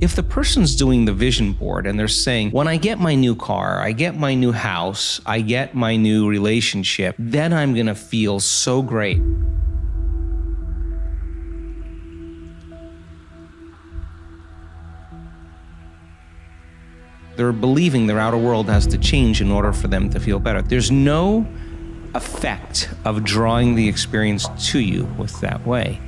If the person's doing the vision board and they're saying, when I get my new car, I get my new house, I get my new relationship, then I'm going to feel so great. They're believing their outer world has to change in order for them to feel better. There's no effect of drawing the experience to you with that way.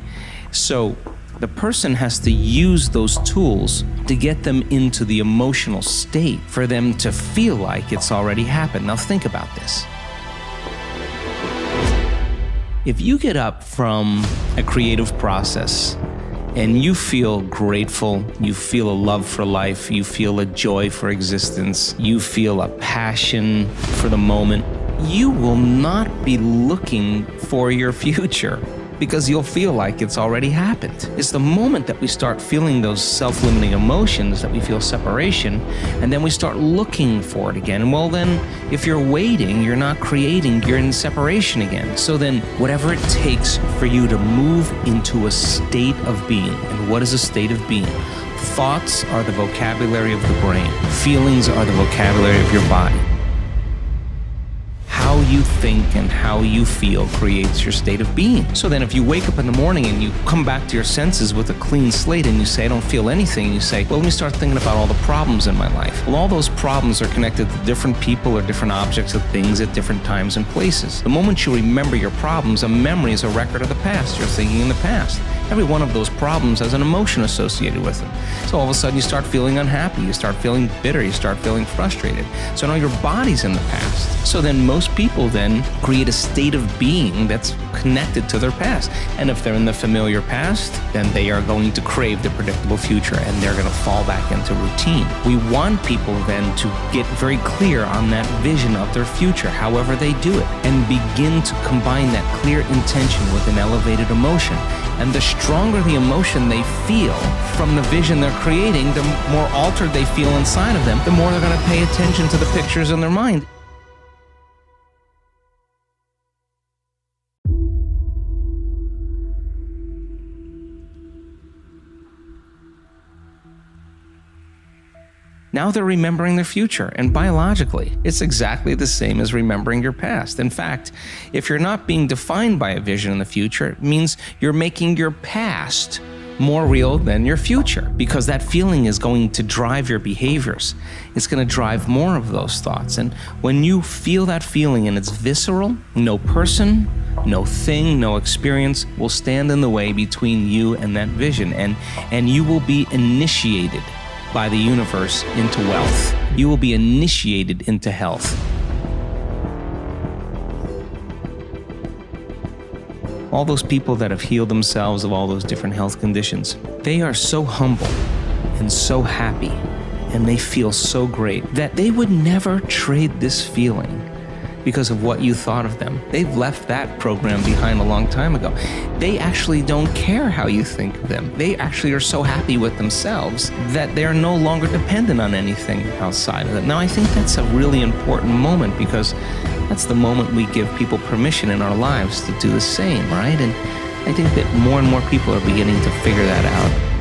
So the person has to use those tools to get them into the emotional state for them to feel like it's already happened. Now think about this. If you get up from a creative process and you feel grateful, you feel a love for life, you feel a joy for existence, you feel a passion for the moment, you will not be looking for your future because you'll feel like it's already happened. It's the moment that we start feeling those self-limiting emotions that we feel separation, and then we start looking for it again. Well, then, if you're waiting, you're not creating, you're in separation again. So then, whatever it takes for you to move into a state of being. And what is a state of being? Thoughts are the vocabulary of the brain. Feelings are the vocabulary of your body. How you think and how you feel creates your state of being. So then if you wake up in the morning and you come back to your senses with a clean slate and you say, I don't feel anything, and you say, well, let me start thinking about all the problems in my life. Well, all those problems are connected to different people or different objects or things at different times and places. The moment you remember your problems, a memory is a record of the past. You're thinking in the past. Every one of those problems has an emotion associated with it. So all of a sudden you start feeling unhappy, you start feeling bitter, you start feeling frustrated. So now your body's in the past. So then most people then create a state of being that's connected to their past. And if they're in the familiar past, then they are going to crave the predictable future and they're going to fall back into routine. We want people then to get very clear on that vision of their future, however they do it, and begin to combine that clear intention with an elevated emotion. And the stronger the emotion they feel from the vision they're creating, the more altered they feel inside of them, the more they're going to pay attention to the pictures in their mind. Now they're remembering their future, and biologically, it's exactly the same as remembering your past. In fact, if you're not being defined by a vision in the future, it means you're making your past more real than your future, because that feeling is going to drive your behaviors. It's going to drive more of those thoughts. And when you feel that feeling and it's visceral, no person, no thing, no experience will stand in the way between you and that vision, and you will be initiated by the universe into wealth. You will be initiated into health. All those people that have healed themselves of all those different health conditions, they are so humble and so happy, and they feel so great that they would never trade this feeling because of what you thought of them. They've left that program behind a long time ago. They actually don't care how you think of them. They actually are so happy with themselves that they're no longer dependent on anything outside of them. Now, I think that's a really important moment, because that's the moment we give people permission in our lives to do the same, right? And I think that more and more people are beginning to figure that out.